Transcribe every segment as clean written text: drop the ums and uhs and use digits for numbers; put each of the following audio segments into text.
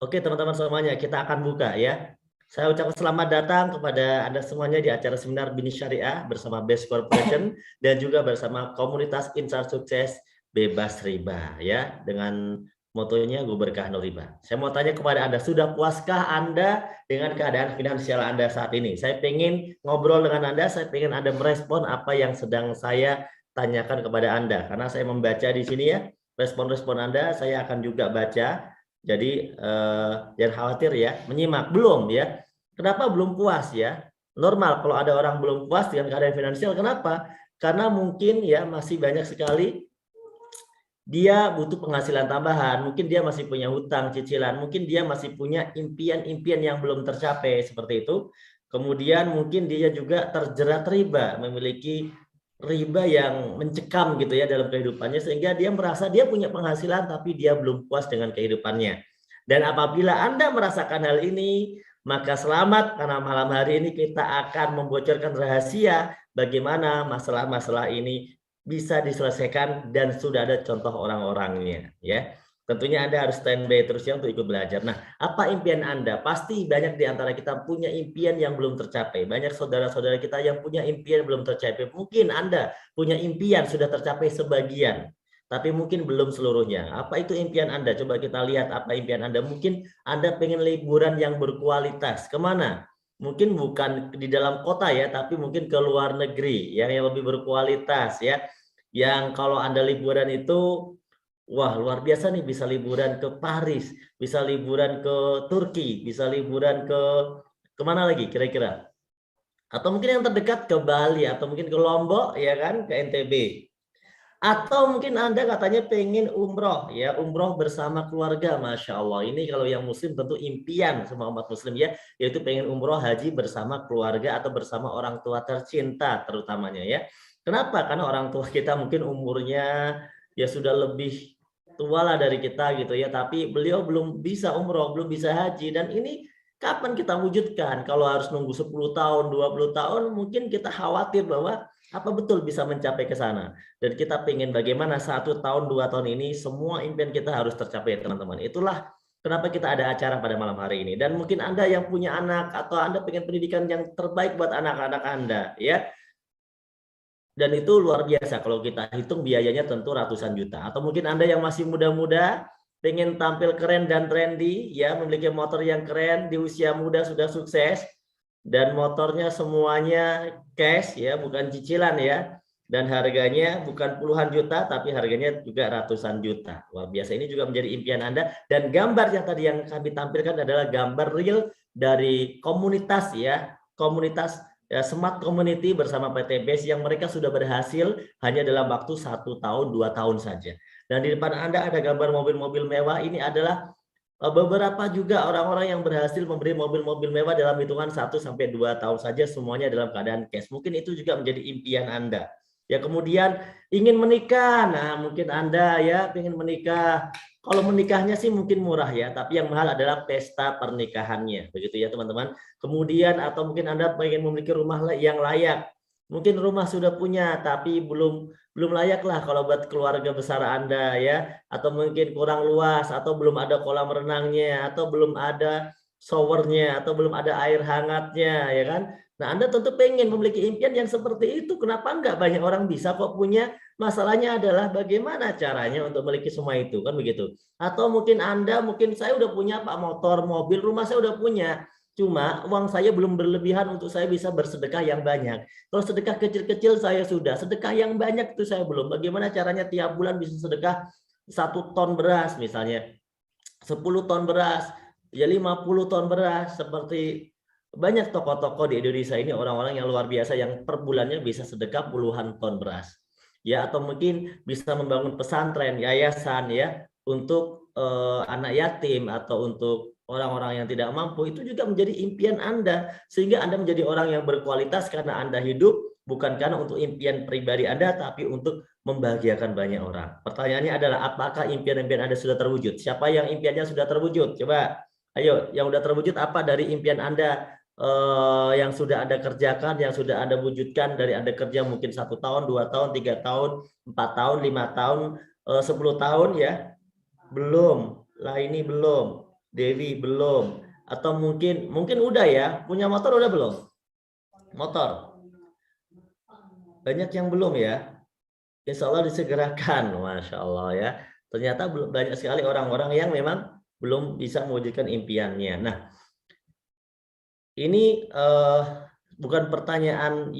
Oke, teman-teman semuanya, kita akan buka ya. Saya ucapkan selamat datang kepada Anda semuanya di acara seminar Bini Syariah bersama Best Corporation dan juga bersama komunitas Insan Sukses Bebas Riba ya, dengan motonya Gue Berkah No Riba. Saya mau tanya kepada Anda, sudah puaskah Anda dengan keadaan finansial Anda saat ini? Saya pengen ngobrol dengan Anda, saya pengen Anda merespon apa yang sedang saya tanyakan kepada Anda, karena saya membaca di sini ya, respon-respon Anda saya akan juga baca. Jadi jangan khawatir ya, menyimak belum ya. Kenapa belum puas ya? Normal kalau ada orang belum puas dengan keadaan finansial. Kenapa? Karena mungkin ya masih banyak sekali dia butuh penghasilan tambahan, mungkin dia masih punya hutang, cicilan, mungkin dia masih punya impian-impian yang belum tercapai seperti itu. Kemudian mungkin dia juga terjerat riba, memiliki riba yang mencekam gitu ya dalam kehidupannya, sehingga dia merasa dia punya penghasilan tapi dia belum puas dengan kehidupannya. Dan apabila Anda merasakan hal ini, maka selamat, karena malam hari ini kita akan membocorkan rahasia bagaimana masalah-masalah ini bisa diselesaikan dan sudah ada contoh orang-orangnya ya. Tentunya Anda harus standby terus ya untuk ikut belajar. Nah, apa impian Anda? Pasti banyak di antara kita punya impian yang belum tercapai. Banyak saudara-saudara kita yang punya impian belum tercapai. Mungkin Anda punya impian sudah tercapai sebagian, tapi mungkin belum seluruhnya. Apa itu impian Anda? Coba kita lihat apa impian Anda. Mungkin Anda pengen liburan yang berkualitas. Kemana? Mungkin bukan di dalam kota ya, tapi mungkin ke luar negeri yang lebih berkualitas ya. Yang kalau Anda liburan itu, wah luar biasa nih, bisa liburan ke Paris, bisa liburan ke Turki, bisa liburan ke kemana lagi kira-kira? Atau mungkin yang terdekat ke Bali, atau mungkin ke Lombok ya kan, ke NTB. Atau mungkin Anda katanya pengen umroh ya, umroh bersama keluarga. Masya Allah, ini kalau yang muslim tentu impian semua umat muslim ya, yaitu pengen umroh haji bersama keluarga atau bersama orang tua tercinta terutamanya ya. Kenapa? Karena orang tua kita mungkin umurnya ya sudah lebih tua lah dari kita gitu ya, tapi beliau belum bisa umroh, belum bisa haji, dan ini kapan kita wujudkan? Kalau harus nunggu 10 tahun, 20 tahun, mungkin kita khawatir bahwa apa betul bisa mencapai ke sana. Dan kita pengen bagaimana 1 tahun, 2 tahun ini semua impian kita harus tercapai teman-teman. Itulah kenapa kita ada acara pada malam hari ini. Dan mungkin Anda yang punya anak atau Anda pengen pendidikan yang terbaik buat anak-anak Anda ya. Dan itu luar biasa kalau kita hitung biayanya tentu ratusan juta. Atau mungkin Anda yang masih muda-muda pengen tampil keren dan trendy ya, memiliki motor yang keren di usia muda sudah sukses, dan motornya semuanya cash ya, bukan cicilan ya, dan harganya bukan puluhan juta tapi harganya juga ratusan juta. Luar biasa, ini juga menjadi impian Anda. Dan gambar yang tadi yang kami tampilkan adalah gambar real dari komunitas ya, komunitas ya, Smart Community bersama PT BES yang mereka sudah berhasil hanya dalam waktu 1 tahun 2 tahun saja. Dan di depan Anda ada gambar mobil-mobil mewah. Ini adalah beberapa juga orang-orang yang berhasil memberi mobil-mobil mewah dalam hitungan 1 sampai 2 tahun saja, semuanya dalam keadaan cash. Mungkin itu juga menjadi impian Anda. Ya, kemudian ingin menikah. Nah, mungkin Anda ya ingin menikah. Kalau menikahnya sih mungkin murah ya, tapi yang mahal adalah pesta pernikahannya. Begitu ya, teman-teman. Kemudian atau mungkin Anda ingin memiliki rumah yang layak. Mungkin rumah sudah punya tapi belum layak lah kalau buat keluarga besar Anda ya, atau mungkin kurang luas, atau belum ada kolam renangnya, atau belum ada showernya, atau belum ada air hangatnya ya kan. Nah, Anda tentu pengen memiliki impian yang seperti itu. Kenapa enggak? Banyak orang bisa kok punya. Masalahnya adalah bagaimana caranya untuk memiliki semua itu, kan begitu. Atau mungkin Anda, mungkin saya udah punya Pak, motor, mobil, rumah saya udah punya. Cuma uang saya belum berlebihan untuk saya bisa bersedekah yang banyak. Kalau sedekah kecil-kecil saya sudah, sedekah yang banyak itu saya belum. Bagaimana caranya tiap bulan bisa sedekah 1 ton beras misalnya, 10 ton beras, ya 50 ton beras, seperti banyak toko-toko di Indonesia ini orang-orang yang luar biasa yang per bulannya bisa sedekah puluhan ton beras. Ya, atau mungkin bisa membangun pesantren, yayasan ya untuk anak yatim atau untuk orang-orang yang tidak mampu. Itu juga menjadi impian Anda, sehingga Anda menjadi orang yang berkualitas karena Anda hidup bukan karena untuk impian pribadi Anda, tapi untuk membahagiakan banyak orang. Pertanyaannya adalah apakah impian-impian Anda sudah terwujud? Siapa yang impiannya sudah terwujud? Coba, ayo, yang sudah terwujud apa dari impian Anda yang sudah Anda kerjakan, yang sudah Anda wujudkan dari Anda kerja mungkin 1 tahun, 2 tahun, 3 tahun, 4 tahun, 5 tahun, 10 tahun ya? Belum, lah ini belum. Dewi belum. Atau mungkin udah ya, punya motor udah belum? Motor. Banyak yang belum ya. Insya Allah disegerakan, Masya Allah ya. Ternyata belum banyak sekali orang-orang yang memang belum bisa mewujudkan impiannya. Nah, ini bukan pertanyaan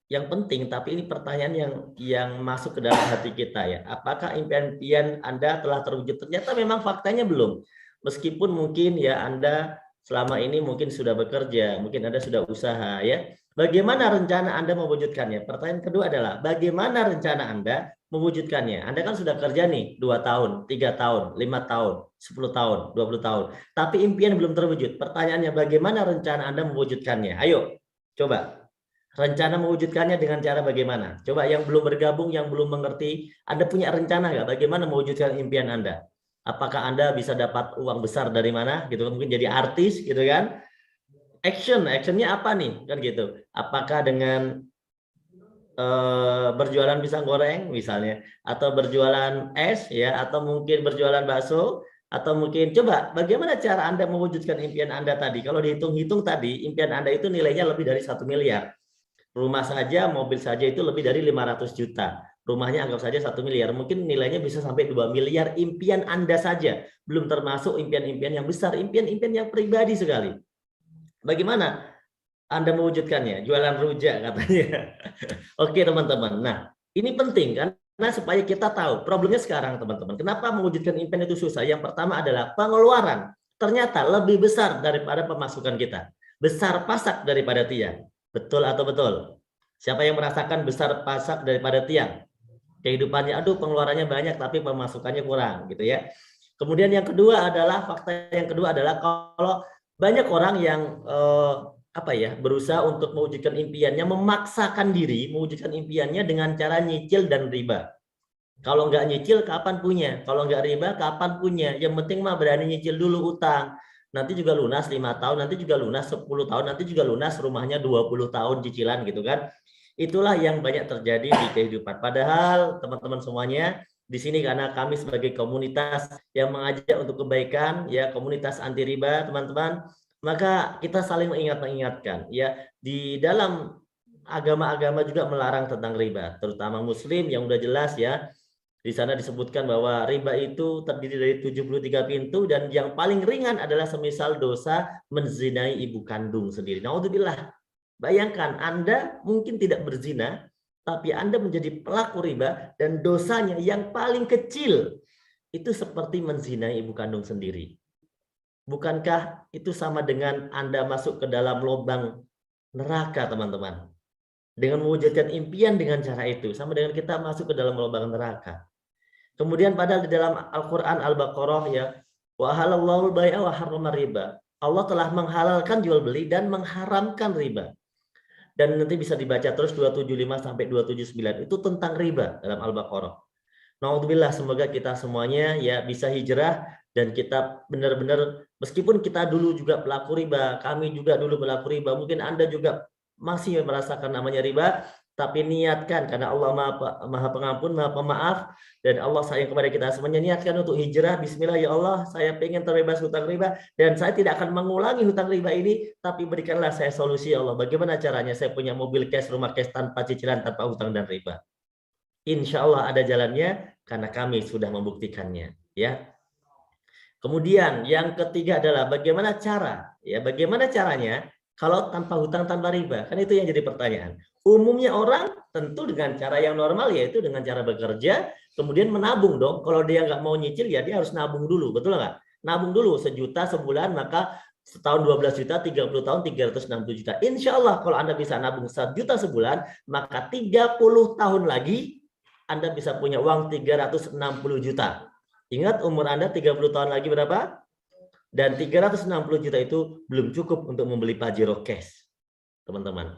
yang penting, tapi ini pertanyaan yang masuk ke dalam hati kita ya. Apakah impian-impian Anda telah terwujud? Ternyata memang faktanya belum. Meskipun mungkin ya Anda selama ini mungkin sudah bekerja, mungkin Anda sudah usaha ya. Bagaimana rencana Anda mewujudkannya? Pertanyaan kedua adalah bagaimana rencana Anda mewujudkannya? Anda kan sudah kerja nih 2 tahun, 3 tahun, 5 tahun, 10 tahun, 20 tahun. Tapi impian belum terwujud. Pertanyaannya bagaimana rencana Anda mewujudkannya? Ayo, coba. Rencana mewujudkannya dengan cara bagaimana? Coba yang belum bergabung, yang belum mengerti, Anda punya rencana nggak? Bagaimana mewujudkan impian Anda? Apakah Anda bisa dapat uang besar dari mana? Gitu, mungkin jadi artis, gitu kan? Actionnya apa nih? Kan gitu. Apakah dengan berjualan pisang goreng misalnya, atau berjualan es ya, atau mungkin berjualan bakso, atau mungkin coba bagaimana cara Anda mewujudkan impian Anda tadi? Kalau dihitung-hitung tadi, impian Anda itu nilainya lebih dari 1 miliar. Rumah saja, mobil saja itu lebih dari 500 juta. Rumahnya anggap saja 1 miliar, mungkin nilainya bisa sampai 2 miliar impian Anda saja. Belum termasuk impian-impian yang besar, impian-impian yang pribadi sekali. Bagaimana Anda mewujudkannya? Jualan rujak katanya. Oke teman-teman. Nah, ini penting kan? Karena supaya kita tahu problemnya sekarang teman-teman. Kenapa mewujudkan impian itu susah? Yang pertama adalah pengeluaran. Ternyata lebih besar daripada pemasukan kita. Besar pasak daripada tiang. Betul atau betul? Siapa yang merasakan besar pasak daripada tiang? Kehidupannya, aduh pengeluarannya banyak tapi pemasukannya kurang gitu ya. Kemudian yang kedua adalah, fakta yang kedua adalah kalau banyak orang yang berusaha untuk mewujudkan impiannya, memaksakan diri mewujudkan impiannya dengan cara nyicil dan riba. Kalau nggak nyicil, kapan punya? Kalau nggak riba, kapan punya? Yang penting mah berani nyicil dulu utang. Nanti juga lunas 5 tahun, nanti juga lunas 10 tahun, nanti juga lunas rumahnya 20 tahun cicilan gitu kan. Itulah yang banyak terjadi di kehidupan. Padahal teman-teman semuanya, di sini karena kami sebagai komunitas yang mengajak untuk kebaikan, ya komunitas anti riba teman-teman, maka kita saling mengingatkan ya, di dalam agama-agama juga melarang tentang riba, terutama muslim yang udah jelas ya. Di sana disebutkan bahwa riba itu terdiri dari 73 pintu dan yang paling ringan adalah semisal dosa menzinai ibu kandung sendiri. Naudzubillah. Bayangkan Anda mungkin tidak berzina, tapi Anda menjadi pelaku riba dan dosanya yang paling kecil itu seperti menzinai ibu kandung sendiri. Bukankah itu sama dengan Anda masuk ke dalam lubang neraka, teman-teman? Dengan mewujudkan impian dengan cara itu, sama dengan kita masuk ke dalam lubang neraka. Kemudian padahal di dalam Al-Quran Al-Baqarah ya, wa halallahu al-bai'a wa harrama riba. Allah telah menghalalkan jual beli dan mengharamkan riba. Dan nanti bisa dibaca terus 275 sampai 279 itu tentang riba dalam Al-Baqarah. Naudzubillah, semoga kita semuanya ya bisa hijrah dan kita benar-benar, meskipun kita dulu juga pelaku riba, kami juga dulu pelaku riba, mungkin Anda juga masih merasakan namanya riba, tapi niatkan karena Allah Maha Pengampun, Maha Pemaaf, dan Allah sayang kepada kita semuanya. Niatkan untuk hijrah. Bismillah ya Allah, saya pengen terbebas hutang riba dan saya tidak akan mengulangi hutang riba ini, tapi berikanlah saya solusi ya Allah. Bagaimana caranya saya punya mobil cash, rumah cash tanpa cicilan, tanpa hutang dan riba? Insya Allah ada jalannya karena kami sudah membuktikannya ya. Kemudian yang ketiga adalah bagaimana cara ya, bagaimana caranya kalau tanpa hutang tanpa riba, kan itu yang jadi pertanyaan. Umumnya orang tentu dengan cara yang normal, yaitu dengan cara bekerja kemudian menabung dong. Kalau dia nggak mau nyicil ya dia harus nabung dulu, betul nggak? Nabung dulu 1 juta sebulan, maka setahun 12 juta, 30 tahun 360 juta. Insya Allah kalau Anda bisa nabung 1 juta sebulan, maka 30 tahun lagi Anda bisa punya uang 360 juta. Ingat umur Anda 30 tahun lagi berapa? Dan 360 juta itu belum cukup untuk membeli Pajero cash, teman-teman.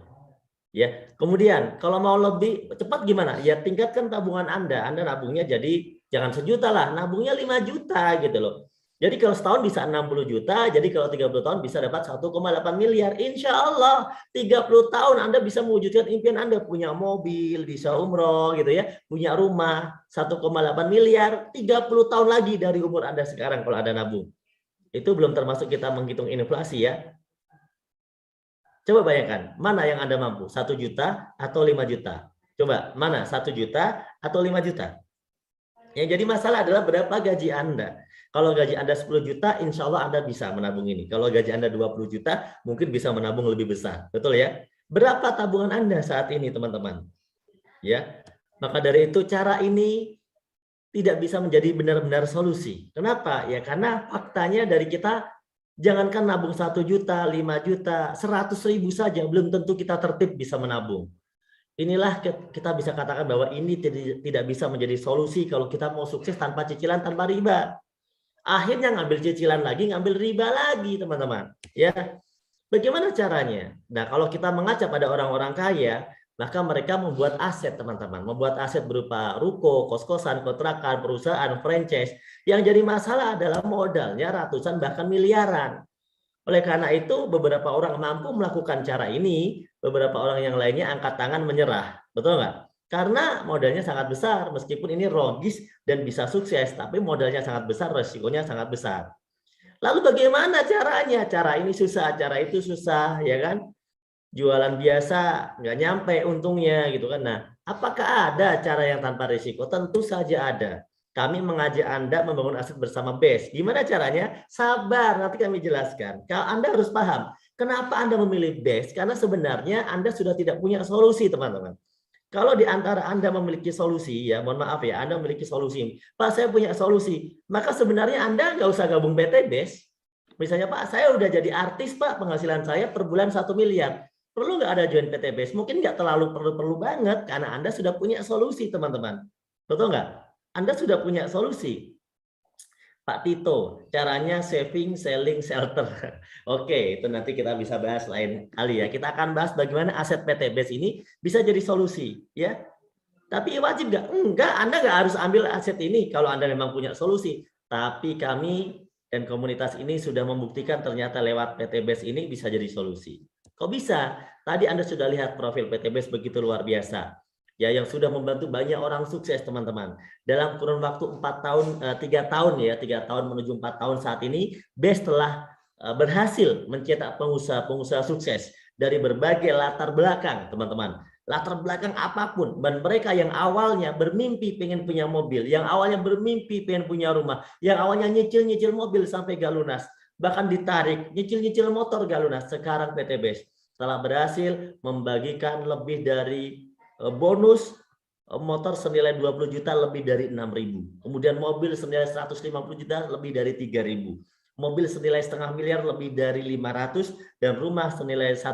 Ya, kemudian kalau mau lebih cepat gimana? Ya tingkatkan tabungan Anda. Anda nabungnya jadi jangan 1 juta lah, nabungnya 5 juta gitu loh. Jadi kalau setahun bisa 60 juta, jadi kalau 30 tahun bisa dapat 1,8 miliar. Insya Allah 30 tahun Anda bisa mewujudkan impian Anda, punya mobil, bisa umroh gitu ya, punya rumah 1,8 miliar, 30 tahun lagi dari umur Anda sekarang kalau Anda nabung. Itu belum termasuk kita menghitung inflasi ya. Coba bayangkan, mana yang Anda mampu? 1 juta atau 5 juta? Coba, mana? 1 juta atau 5 juta? Yang jadi masalah adalah berapa gaji Anda. Kalau gaji Anda 10 juta, insya Allah Anda bisa menabung ini. Kalau gaji Anda 20 juta, mungkin bisa menabung lebih besar. Betul ya? Berapa tabungan Anda saat ini, teman-teman? Ya, maka dari itu cara ini tidak bisa menjadi benar-benar solusi. Kenapa? Ya karena faktanya dari kita, jangankan nabung 1 juta, 5 juta, 100.000 saja, belum tentu kita tertib bisa menabung. Inilah kita bisa katakan bahwa ini tidak bisa menjadi solusi kalau kita mau sukses tanpa cicilan, tanpa riba. Akhirnya ngambil cicilan lagi, ngambil riba lagi, teman-teman. Ya, bagaimana caranya? Nah, kalau kita mengaca pada orang-orang kaya, maka mereka membuat aset, teman-teman. Membuat aset berupa ruko, kos-kosan, kontrakan, perusahaan, franchise. Yang jadi masalah adalah modalnya ratusan bahkan miliaran. Oleh karena itu, beberapa orang mampu melakukan cara ini, beberapa orang yang lainnya angkat tangan menyerah. Betul nggak? Karena modalnya sangat besar, meskipun ini logis dan bisa sukses, tapi modalnya sangat besar, resikonya sangat besar. Lalu bagaimana caranya? Cara ini susah, cara itu susah, ya kan? Jualan biasa, nggak nyampe untungnya, gitu kan. Nah, apakah ada cara yang tanpa risiko? Tentu saja ada. Kami mengajak Anda membangun aset bersama BES. Gimana caranya? Sabar, nanti kami jelaskan. Kalau Anda harus paham, kenapa Anda memilih BES? Karena sebenarnya Anda sudah tidak punya solusi, teman-teman. Kalau di antara Anda memiliki solusi, ya mohon maaf ya, Anda memiliki solusi. Pak, saya punya solusi. Maka sebenarnya Anda nggak usah gabung PT BES. Misalnya, Pak, saya udah jadi artis, Pak, penghasilan saya per bulan 1 miliar. Perlu nggak ada join PT BES? Mungkin nggak terlalu perlu banget, karena Anda sudah punya solusi, teman-teman. Betul nggak? Anda sudah punya solusi. Pak Tito, caranya saving, selling, shelter. Oke, itu nanti kita bisa bahas lain kali ya. Kita akan bahas bagaimana aset PT BES ini bisa jadi solusi, ya. Tapi wajib nggak? Enggak, Anda nggak harus ambil aset ini kalau Anda memang punya solusi. Tapi kami dan komunitas ini sudah membuktikan ternyata lewat PT BES ini bisa jadi solusi. Kok bisa? Tadi Anda sudah lihat profil PT BES begitu luar biasa. Ya, yang sudah membantu banyak orang sukses, teman-teman. Dalam kurun waktu 3 tahun ya, 3 tahun menuju 4 tahun saat ini, BES telah berhasil mencetak pengusaha-pengusaha sukses dari berbagai latar belakang, teman-teman. Latar belakang apapun, dan mereka yang awalnya bermimpi pengen punya mobil, yang awalnya bermimpi pengen punya rumah, yang awalnya nyicil-nyicil mobil sampai gak lunas, bahkan ditarik, nyicil-nyicil motor gak lunas, sekarang PT BES telah berhasil membagikan lebih dari bonus motor senilai 20 juta lebih dari 6.000. Kemudian mobil senilai 150 juta lebih dari 3.000. Mobil senilai setengah miliar lebih dari 500 dan rumah senilai 1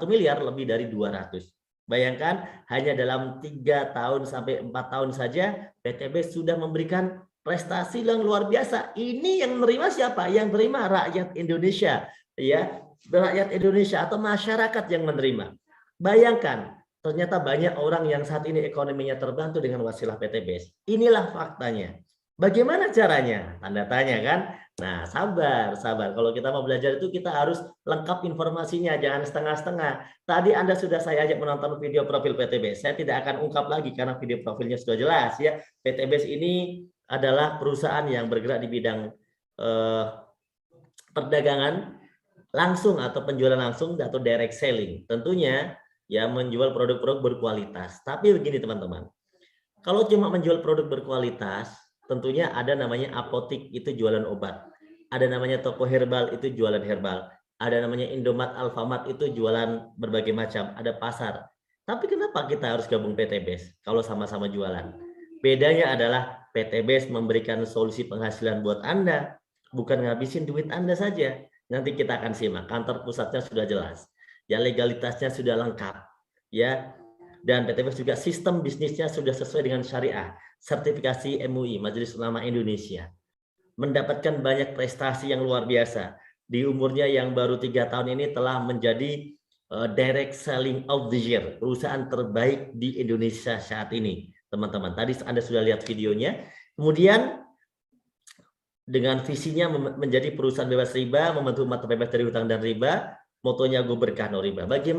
miliar lebih dari 200. Bayangkan hanya dalam 3 tahun sampai 4 tahun saja PT BES sudah memberikan prestasi yang luar biasa. Ini yang menerima siapa? Yang menerima rakyat Indonesia, ya, rakyat Indonesia atau masyarakat yang menerima. Bayangkan, ternyata banyak orang yang saat ini ekonominya terbantu dengan wasilah PT BES. Inilah faktanya. Bagaimana caranya? Tanda tanya kan? Nah, sabar. Kalau kita mau belajar itu kita harus lengkap informasinya, jangan setengah-setengah. Tadi Anda sudah saya ajak menonton video profil PT BES. Saya tidak akan ungkap lagi karena video profilnya sudah jelas ya. PT BES ini adalah perusahaan yang bergerak di bidang perdagangan langsung atau penjualan langsung atau direct selling. Tentunya ya menjual produk-produk berkualitas. Tapi begini teman-teman, kalau cuma menjual produk berkualitas, tentunya ada namanya apotik, itu jualan obat. Ada namanya toko herbal, itu jualan herbal. Ada namanya Indomaret, Alfamart, itu jualan berbagai macam. Ada pasar. Tapi kenapa kita harus gabung PT BES kalau sama-sama jualan? Bedanya adalah PT BES memberikan solusi penghasilan buat Anda, bukan ngabisin duit Anda saja. Nanti kita akan simak, kantor pusatnya sudah jelas. Ya, legalitasnya sudah lengkap. Ya, dan PT BES juga sistem bisnisnya sudah sesuai dengan syariah, sertifikasi MUI, Majelis Ulama Indonesia. Mendapatkan banyak prestasi yang luar biasa. Di umurnya yang baru 3 tahun ini telah menjadi direct selling of the year, perusahaan terbaik di Indonesia saat ini, teman-teman. Tadi Anda sudah lihat videonya. Kemudian dengan visinya menjadi perusahaan bebas riba, membantu umat terbebas dari hutang dan riba, motonya Go Berkah No Riba. Bagaimana